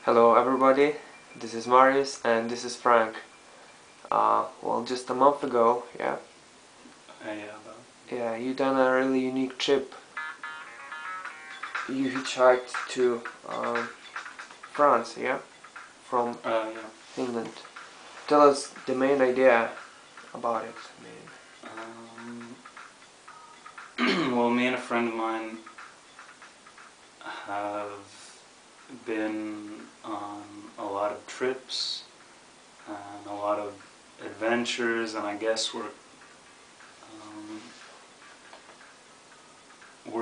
Hello everybody, this is Marius and this is Frank. Well, just a month ago, you done a really unique trip. You hitchhiked to France, from Finland. Tell us the main idea about it. Well, me and a friend of mine have been on a lot of trips and a lot of adventures, and I guess we're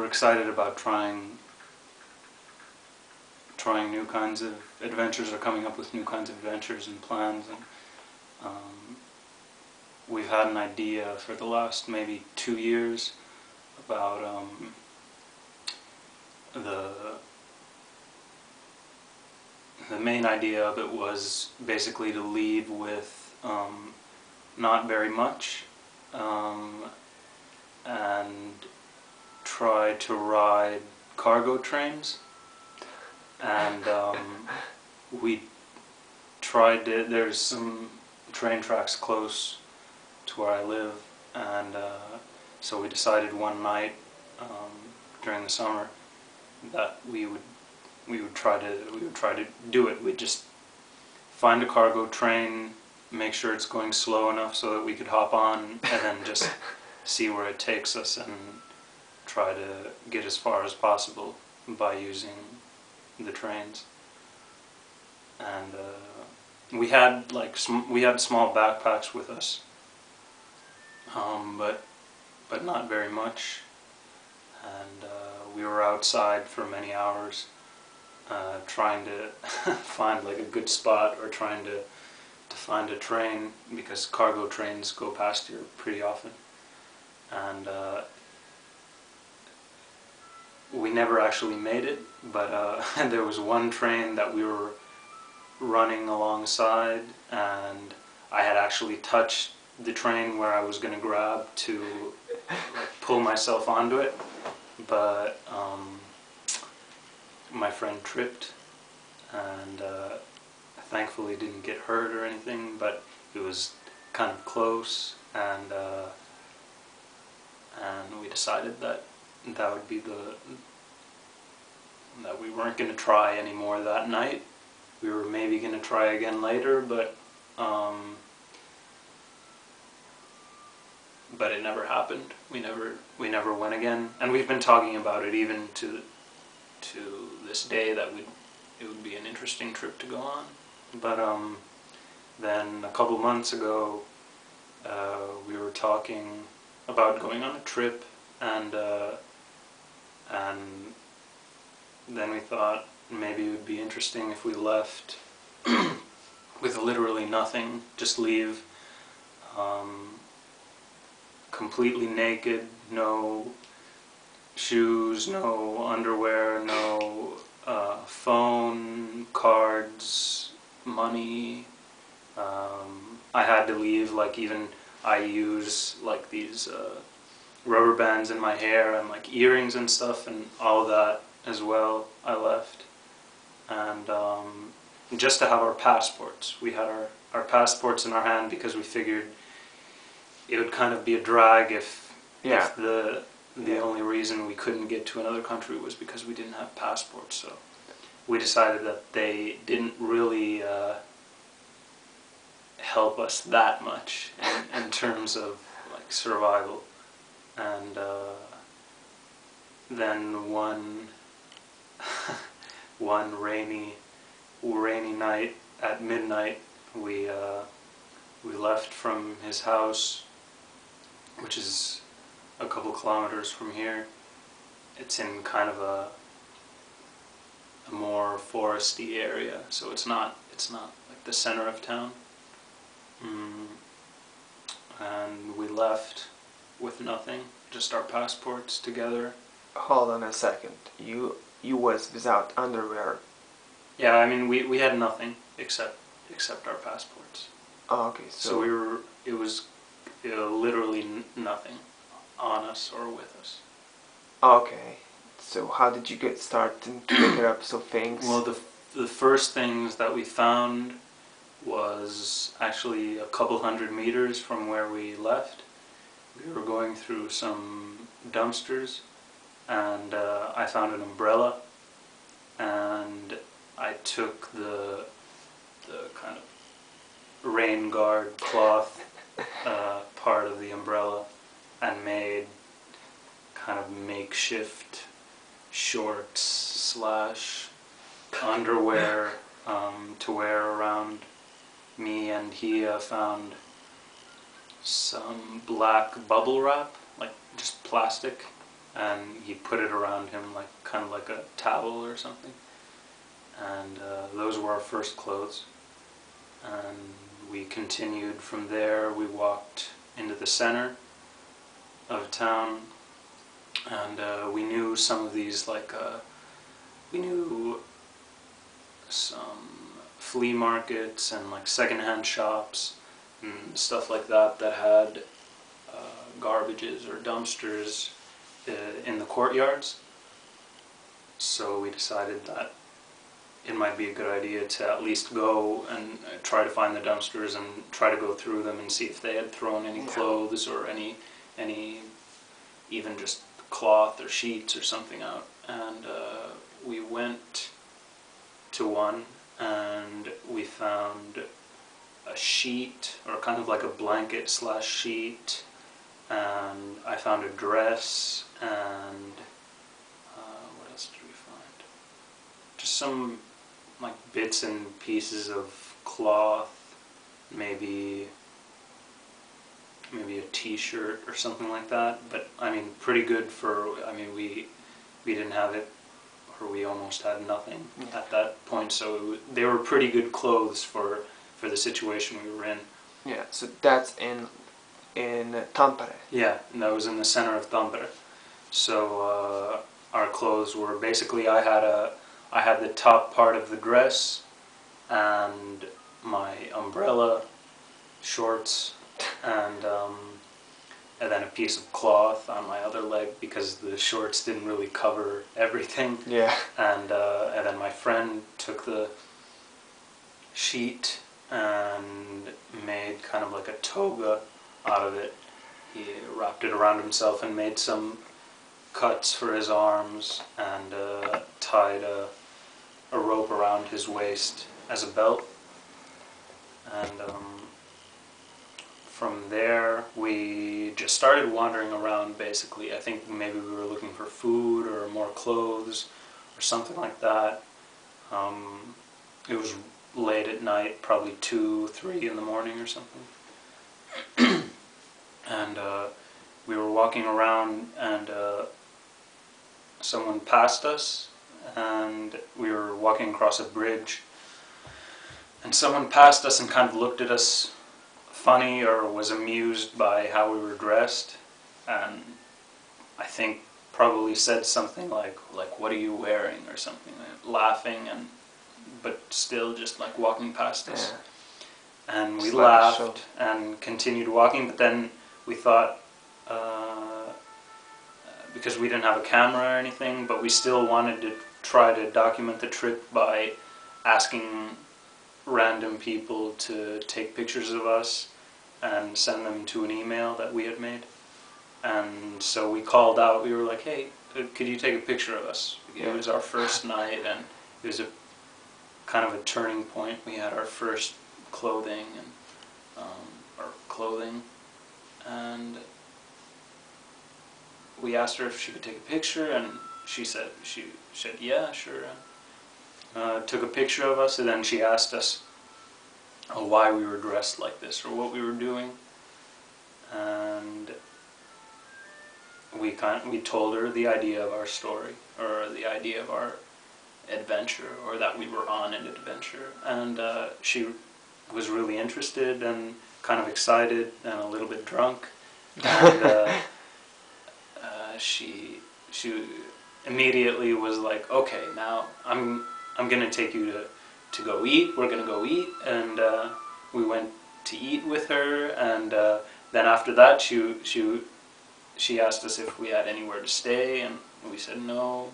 excited about trying new kinds of adventures, or coming up with new kinds of adventures and plans. And we've had an idea for the last maybe 2 years about the main idea of it was basically to leave with not very much, and try to ride cargo trains. And we tried it. There's some train tracks close to where I live, and so we decided one night during the summer that we would try to do it. We'd just find a cargo train, make sure it's going slow enough so that we could hop on, and then just see where it takes us, and try to get as far as possible by using the trains. And we had small backpacks with us, but not very much. And we were outside for many hours, trying to find like a good spot, or trying to find a train, because cargo trains go past here pretty often. And we never actually made it, but there was one train that we were running alongside, and I had actually touched the train where I was going to grab to pull myself onto it, but my friend tripped, and thankfully didn't get hurt or anything, but it was kind of close, and we decided that would be that we weren't going to try anymore that night. We were maybe going to try again later, but it never happened. We never went again, and we've been talking about it even to this day, that it would be an interesting trip to go on. But then a couple months ago, we were talking about going on a trip, and then we thought maybe it would be interesting if we left with literally nothing, just leave completely naked, no shoes, no underwear, no phone, cards, money. I had to leave, like, even I use like these rubber bands in my hair, and like earrings and stuff, and all of that as well I left. And just to have our passports. We had our passports in our hand, because we figured it would kind of be a drag if the only reason we couldn't get to another country was because we didn't have passports. So we decided that they didn't really help us that much in terms of like survival. And then one rainy night at midnight, we left from his house, which is a couple kilometers from here. It's in kind of a more foresty area, so it's not like the center of town. And we left with nothing, just our passports together. Hold on a second. You was without underwear. Yeah, I mean we had nothing except our passports. Oh, okay. So it was literally nothing on us or with us. Okay. So how did you get started to pick up some things? Well, the the first things that we found was actually a couple hundred meters from where we left. We were going through some dumpsters, and I found an umbrella, and I took the kind of rain guard cloth part of the umbrella and made kind of makeshift shorts slash underwear to wear around me, and he found some black bubble wrap, like just plastic, and he put it around him like kind of like a towel or something, and those were our first clothes. And we continued from there. We walked into the center of town, and we knew some of these, like we knew some flea markets and like secondhand shops and stuff like that that had garbages or dumpsters in the courtyards. So we decided that it might be a good idea to at least go and try to find the dumpsters and try to go through them and see if they had thrown any clothes or any even just cloth or sheets or something out. And we went to one, and we found a sheet, or kind of like a blanket slash sheet, and I found a dress, and what else did we find? Just some like bits and pieces of cloth, maybe a t-shirt or something like that. But I mean, pretty good for, I mean, we didn't have it, or we almost had nothing at that point, so they were pretty good clothes for the situation we were in. Yeah, so that's in Tampere. Yeah, and that was in the center of Tampere. So our clothes were basically, I had the top part of the dress and my umbrella, shorts, and then a piece of cloth on my other leg because the shorts didn't really cover everything. Yeah. And then my friend took the sheet and made kind of like a toga out of it. He wrapped it around himself and made some cuts for his arms, and tied a rope around his waist as a belt. And from there we just started wandering around basically. I think maybe we were looking for food or more clothes or something like that. It was late at night, probably 2, 3 in the morning or something. And we were walking around, and someone passed us, and we were walking across a bridge, and someone passed us and kind of looked at us funny, or was amused by how we were dressed, and I think probably said something like what are you wearing, or something, laughing, and but still just like walking past us. Yeah. And we laughed and continued walking, but then we thought, because we didn't have a camera or anything, but we still wanted to try to document the trip by asking random people to take pictures of us and send them to an email that we had made. And so we called out, we were like, hey, could you take a picture of us? It was our first night, and it was a kind of a turning point. We had our first clothing, and we asked her if she could take a picture, and she said yeah, sure. Took a picture of us, and then she asked us why we were dressed like this or what we were doing, and we told her the idea of our story, or the idea of our adventure, or that we were on an adventure, and she was really interested and kind of excited and a little bit drunk, and she immediately was like, okay, now I'm gonna take you to go eat. We're gonna go eat, and we went to eat with her, and then after that she asked us if we had anywhere to stay, and we said no,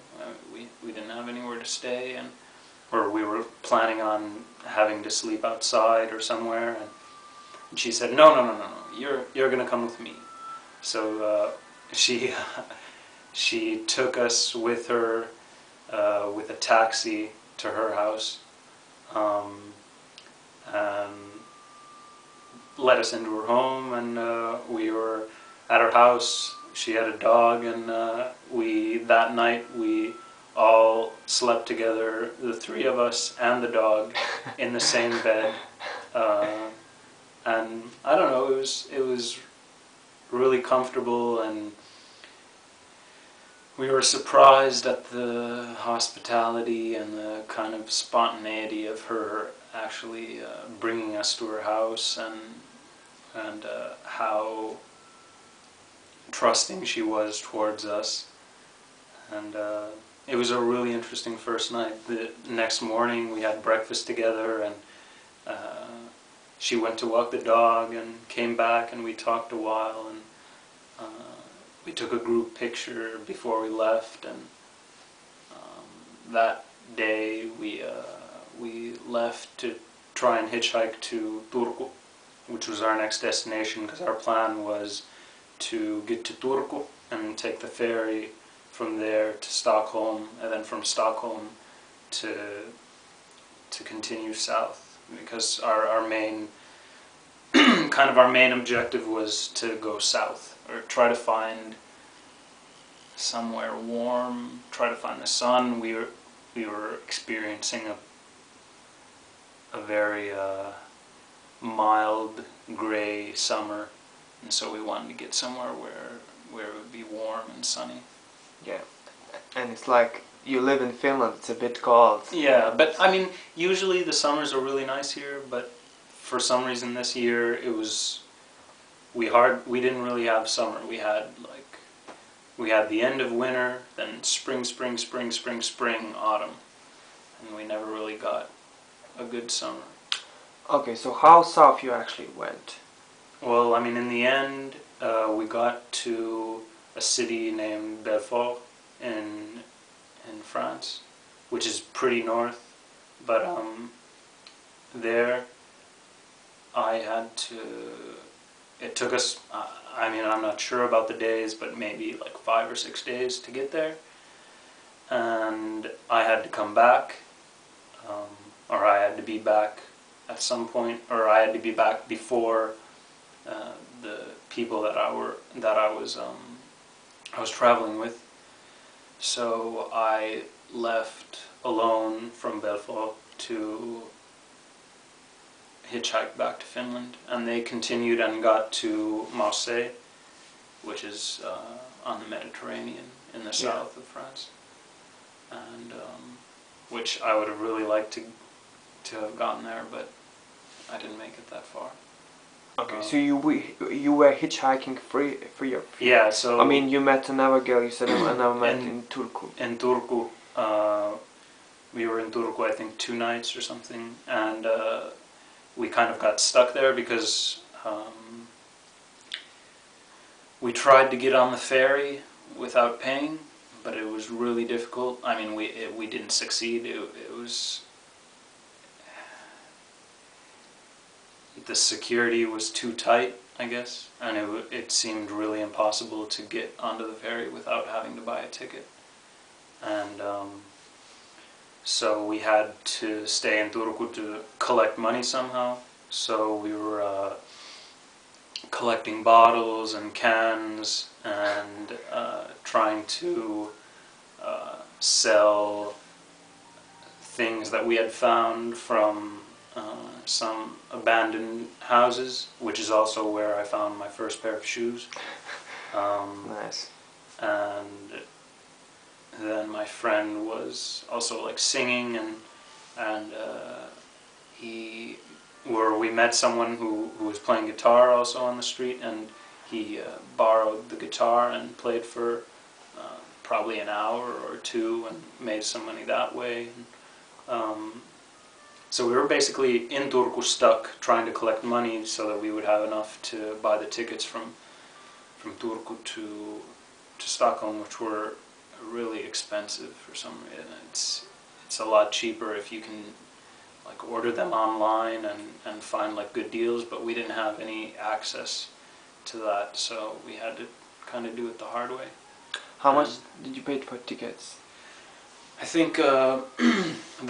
we didn't have anywhere to stay, and or we were planning on having to sleep outside or somewhere, and she said, "No, no, no, no, no. You're gonna come with me." So she she took us with her with a taxi to her house, and let us into her home, and we were at her house. She had a dog, and that night we all slept together, the three of us and the dog, in the same bed. And I don't know, it was really comfortable, and we were surprised at the hospitality and the kind of spontaneity of her actually bringing us to her house, and how trusting she was towards us. And it was a really interesting first night. The next morning we had breakfast together, and she went to walk the dog and came back, and we talked a while, and we took a group picture before we left. And that day we left to try and hitchhike to Turku, which was our next destination, because our plan was to get to Turku and take the ferry from there to Stockholm, and then from Stockholm to continue south, because our main kind of our main objective was to go south, or try to find somewhere warm, try to find the sun. We were experiencing a very mild gray summer, and so we wanted to get somewhere where it would be warm and sunny. Yeah, and it's like you live in Finland, it's a bit cold. Yeah, but I mean, usually the summers are really nice here, but for some reason this year it was, we didn't really have summer. We had the end of winter, then spring, spring, spring, spring, spring, autumn, and we never really got a good summer. Okay, so how south you actually went? Well, I mean, in the end, we got to a city named Belfort in France, which is pretty north, but there I had to, it took us, I mean, I'm not sure about the days, but maybe like 5 or 6 days to get there, and I had to come back, or I had to be back at some point, or I had to be back before the people that I was traveling with. So I left alone from Belfort to hitchhike back to Finland, and they continued and got to Marseille, which is on the Mediterranean in the south of France, and which I would have really liked to have gotten there, but I didn't make it that far. Okay, so you were hitchhiking for your. Yeah, so I mean, you met another girl. You said another met in Turku. In Turku, we were in Turku, I think 2 nights or something, and we kind of got stuck there because we tried to get on the ferry without paying, but it was really difficult. I mean, we didn't succeed. It was, the security was too tight, I guess, and it seemed really impossible to get onto the ferry without having to buy a ticket. And so we had to stay in Turku to collect money somehow. So we were collecting bottles and cans, and trying to sell things that we had found from some abandoned houses, which is also where I found my first pair of shoes. Nice. And then my friend was also like singing, and we met someone who was playing guitar also on the street, and he borrowed the guitar and played for probably an hour or 2 and made some money that way. So we were basically in Turku stuck trying to collect money so that we would have enough to buy the tickets from Turku to Stockholm, which were really expensive for some reason. it's a lot cheaper if you can like order them online and find like good deals, but we didn't have any access to that, so we had to kind of do it the hard way. How much did you pay for tickets? I think the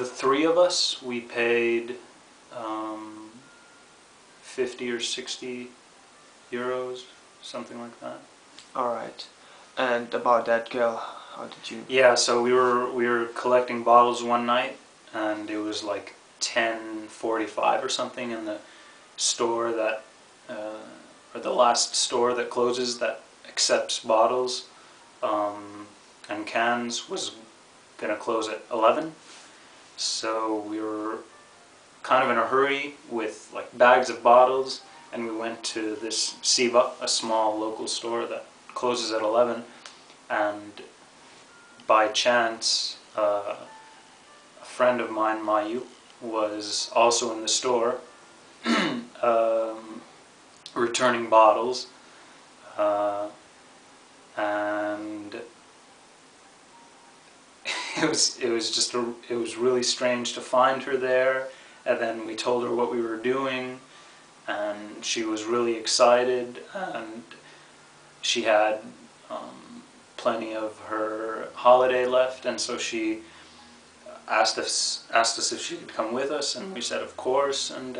three of us, we paid 50 or 60 euros, something like that. Alright. And about that girl, how did you... Yeah, so we were collecting bottles one night, and it was like 10:45 or something, and the store that, or the last store that closes that accepts bottles and cans was going to close at 11. So we were kind of in a hurry with like bags of bottles, and we went to this Siva, a small local store that closes at 11, and by chance a friend of mine, Mayu, was also in the store returning bottles, and it was really strange to find her there. And then we told her what we were doing, and she was really excited, and she had plenty of her holiday left, and so she asked us if she could come with us, and we said of course. And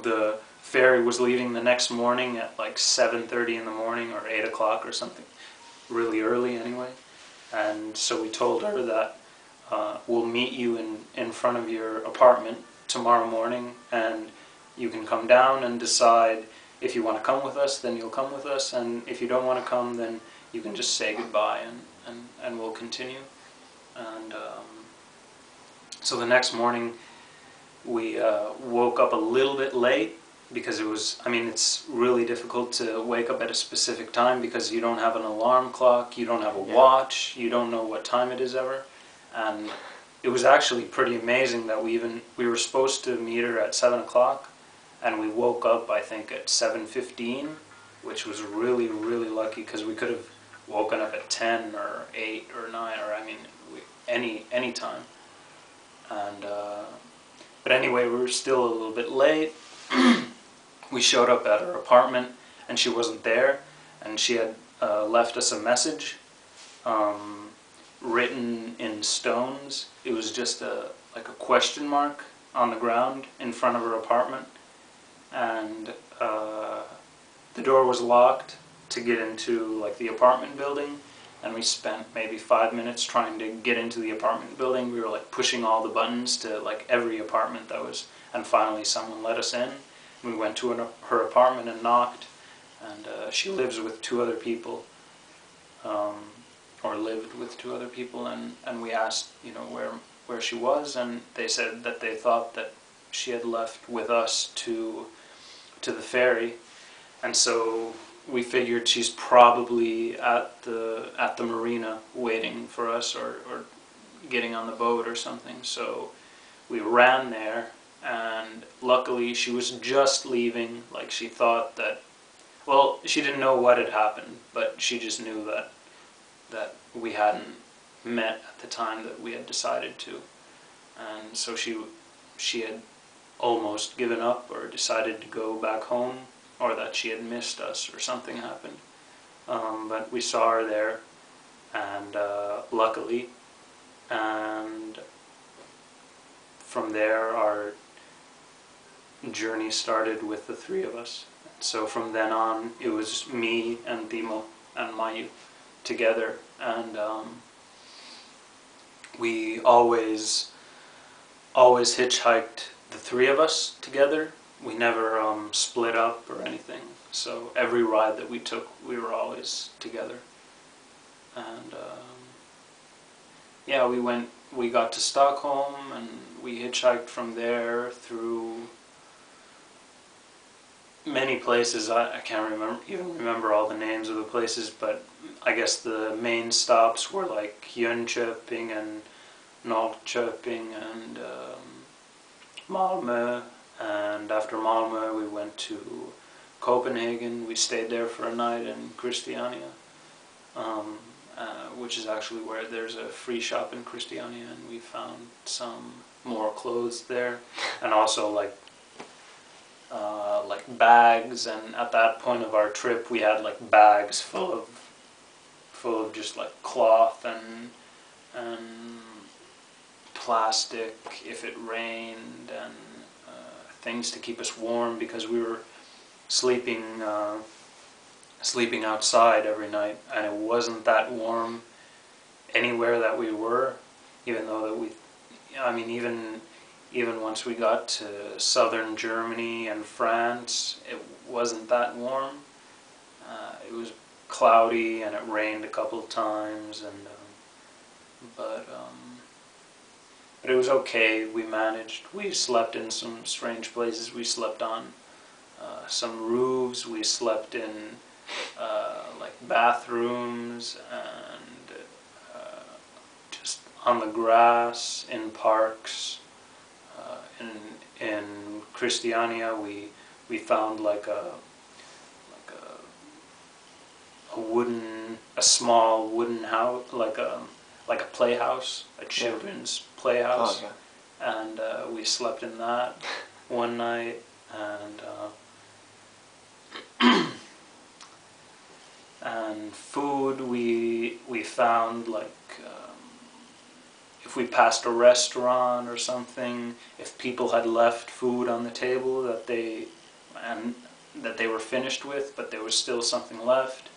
the ferry was leaving the next morning at like 7:30 in the morning or 8 o'clock or something, really early anyway. And so we told her that we'll meet you in front of your apartment tomorrow morning, and you can come down and decide if you want to come with us, then you'll come with us, and if you don't want to come, then you can just say goodbye and we'll continue. And so the next morning we woke up a little bit late, because it was, I mean, it's really difficult to wake up at a specific time because you don't have an alarm clock, you don't have a watch, you don't know what time it is ever. And it was actually pretty amazing that we were supposed to meet her at 7 o'clock, and we woke up I think at 7:15, which was really, really lucky, because we could have woken up at 10 or 8 or 9, or I mean any time. And but anyway, we were still a little bit late. We showed up at her apartment, and she wasn't there, and she had left us a message written in stones. It was just like a question mark on the ground in front of her apartment, and the door was locked to get into like the apartment building, and we spent maybe 5 minutes trying to get into the apartment building. We were like pushing all the buttons to like every apartment that was, and finally someone let us in. We went to her apartment and knocked, and she lives with 2 other people, or lived with 2 other people, and we asked, you know, where she was, and they said that they thought that she had left with us to the ferry. And so we figured she's probably at the marina waiting for us, or getting on the boat or something. So we ran there, and luckily she was just leaving. Like, she thought that, well, she didn't know what had happened, but she just knew that we hadn't met at the time that we had decided to. And so she had almost given up, or decided to go back home, or that she had missed us, or something happened. But we saw her there, and luckily, and from there our journey started with the 3 of us. So from then on, it was me and Timo and Mayu together, and we always hitchhiked the 3 of us together. We never split up or anything. So every ride that we took, we were always together. And yeah, we got to Stockholm, and we hitchhiked from there through many places. I can't even remember all the names of the places, but I guess the main stops were like Jönköping and Norrköping and Malmö. And after Malmö, we went to Copenhagen. We stayed there for a night in Christiania. which is actually where there's a free shop in Christiania, and we found some more clothes there, and also like bags. And at that point of our trip, we had like bags full of just like cloth and plastic if it rained, and things to keep us warm, because we were sleeping outside every night, and it wasn't that warm anywhere that we were, even though that even once we got to southern Germany and France, it wasn't that warm. It was cloudy and it rained a couple of times, and but it was okay. We managed. We slept in some strange places. We slept on some roofs. We slept in like bathrooms, and just on the grass in parks. In Christiania, we found like a small wooden house, like a playhouse, a children's playhouse. Oh, yeah. And we slept in that one night, and and food we found like if we passed a restaurant or something, if people had left food on the table that they were finished with, but there was still something left,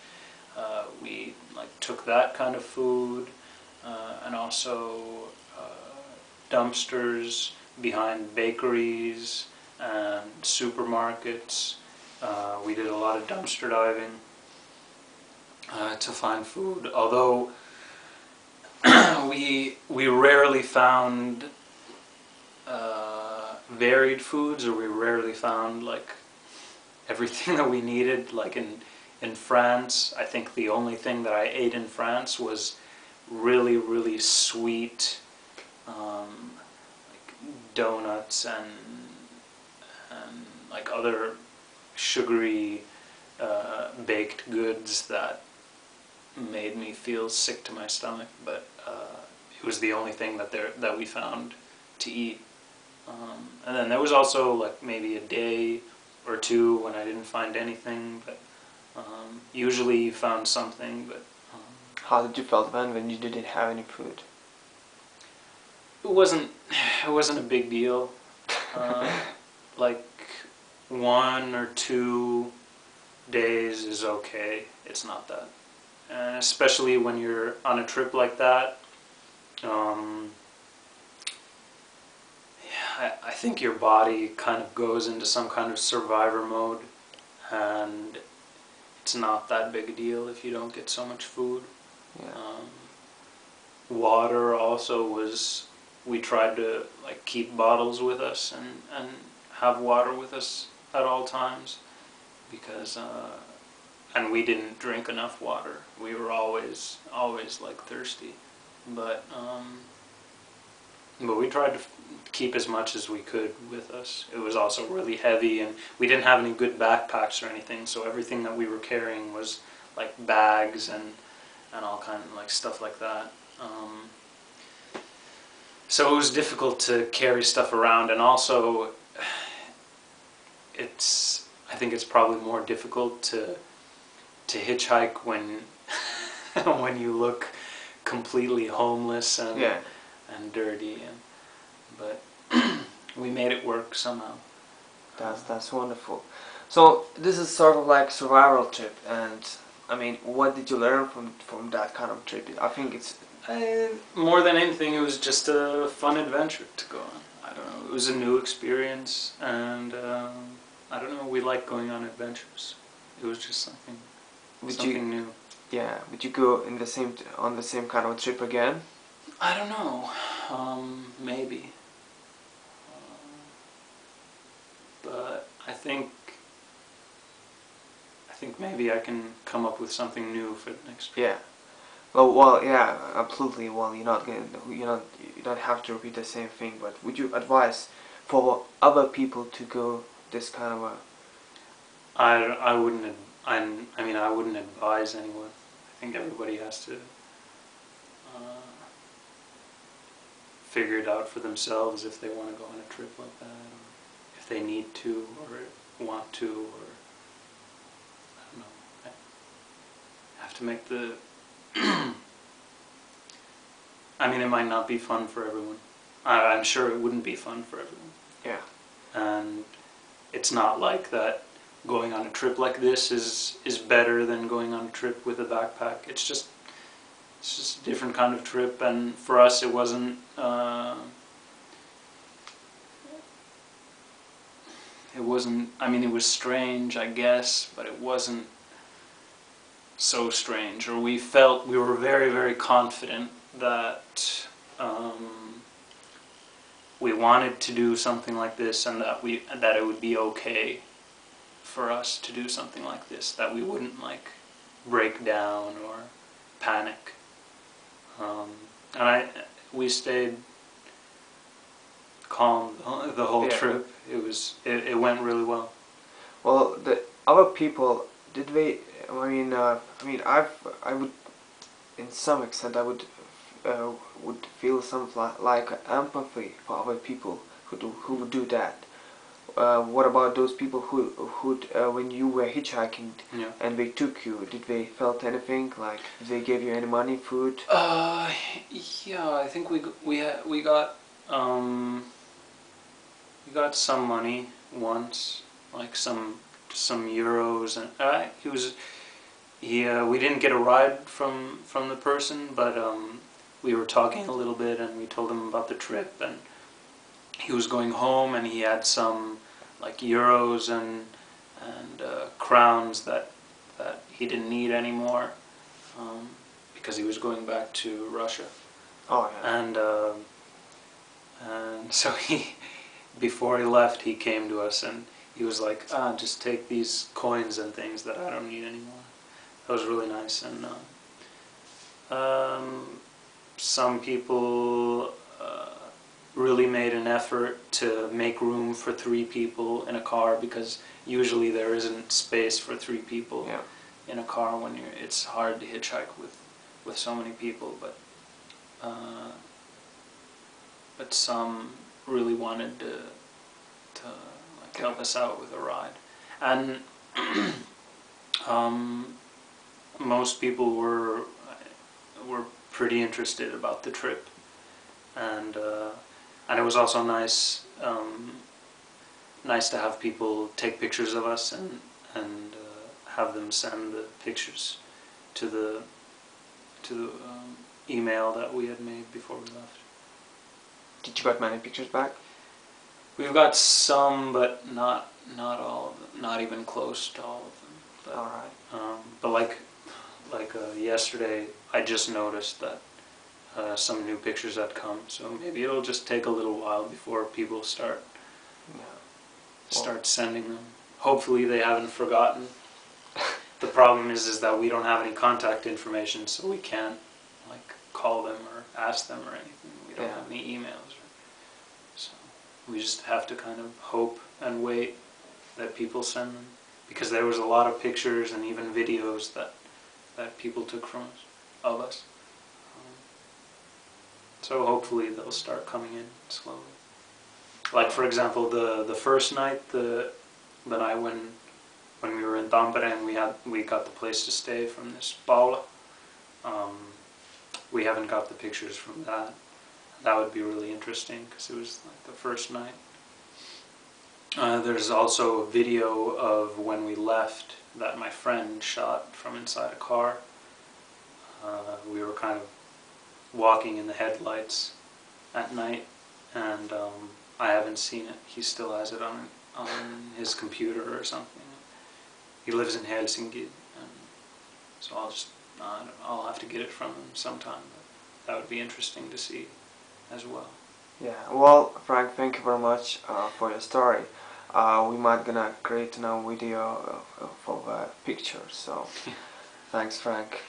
we like took that kind of food, and also dumpsters behind bakeries and supermarkets. We did a lot of dumpster diving to find food, although we rarely found varied foods, or we rarely found like everything that we needed. Like in France, I think the only thing that I ate in France was really, really sweet like donuts and like other sugary baked goods that made me feel sick to my stomach, but it was the only thing that we found to eat. And then there was also like maybe a day or two when I didn't find anything, but usually you found something. But How did you felt when you didn't have any food? it wasn't a big deal. Like 1 or 2 days is okay. It's not that. And especially when you're on a trip like that, I think your body kind of goes into some kind of survivor mode, and it's not that big a deal if you don't get so much food. Yeah. Water also was, we tried to like keep bottles with us and have water with us at all times, because and we didn't drink enough water. We were always like thirsty, but we tried to keep as much as we could with us. It was also really heavy, and we didn't have any good backpacks or anything, so everything that we were carrying was like bags and all kind of like stuff like that. So it was difficult to carry stuff around, and also I think it's probably more difficult to hitchhike when when you look completely homeless and Yeah. and dirty, but we made it work somehow. That's wonderful. So this is sort of like survival trip, and I mean, what did you learn from that kind of trip? I think it's More than anything, it was just a fun adventure to go on. I don't know, it was a new experience, and I don't know, we like going on adventures. It was just something new. Yeah, would you go in on the same kind of trip again? I don't know, maybe. But I think maybe I can come up with something new for the next trip. Yeah. Well, yeah, absolutely. Well, you don't have to repeat the same thing. But would you advise for other people to go this kind of a? I wouldn't. I mean, I wouldn't advise anyone. I think everybody has to figure it out for themselves if they want to go on a trip like that, or if they need to, or want to, or I don't know. I have to make the. I mean, it might not be fun for everyone. I'm sure it wouldn't be fun for everyone. Yeah. And it's not like that going on a trip like this is better than going on a trip with a backpack. It's just a different kind of trip, and for us it wasn't I mean, it was strange, I guess, but it wasn't so strange. Or we were very, very confident that we wanted to do something like this, and that it would be okay for us to do something like this, that we wouldn't like break down or panic. And we stayed calm the whole trip. It went really well. Well, the other people, did they? I mean, I would, in some extent, I would feel some like empathy for other people who would do that. What about those people who when you were hitchhiking and they took you? Did they felt anything? Like, did they give you any money, food? Yeah, I think we got some money once, like some euros, and we didn't get a ride from the person, but we were talking a little bit, and we told him about the trip, and he was going home, and he had some like euros and crowns that he didn't need anymore, because he was going back to Russia. Oh yeah. And so before he left, he came to us and he was like, just take these coins and things that I don't need anymore. That was really nice. And some people really made an effort to make room for 3 people in a car, because usually there isn't space for 3 people in a car when it's hard to hitchhike with so many people, but some really wanted to like help us out with a ride, and most people were pretty interested about the trip, and it was also nice to have people take pictures of us and have them send the pictures to the email that we had made before we left. Did you got many pictures back? We've got some, but not all of them. Not even close to all of them. But, all right. But like yesterday, I just noticed that some new pictures had come. So maybe it'll just take a little while before people start sending them. Hopefully they haven't forgotten. The problem is that we don't have any contact information, so we can't like call them or ask them or anything. We don't have any emails. So we just have to kind of hope and wait that people send them, because there was a lot of pictures and even videos that people took from us, of us. So hopefully they'll start coming in slowly. Like, for example, the first night, the night when we were in Tampere and we got the place to stay from this Paula. We haven't got the pictures from that. That would be really interesting, because it was like the first night. There's also a video of when we left that my friend shot from inside a car. We were kind of walking in the headlights at night, and I haven't seen it. He still has it on his computer or something. He lives in Helsinki, and so I'll have to get it from him sometime. But that would be interesting to see as well. Yeah. Well, Frank, thank you very much for your story. We might gonna create now video of pictures. So, thanks, Frank.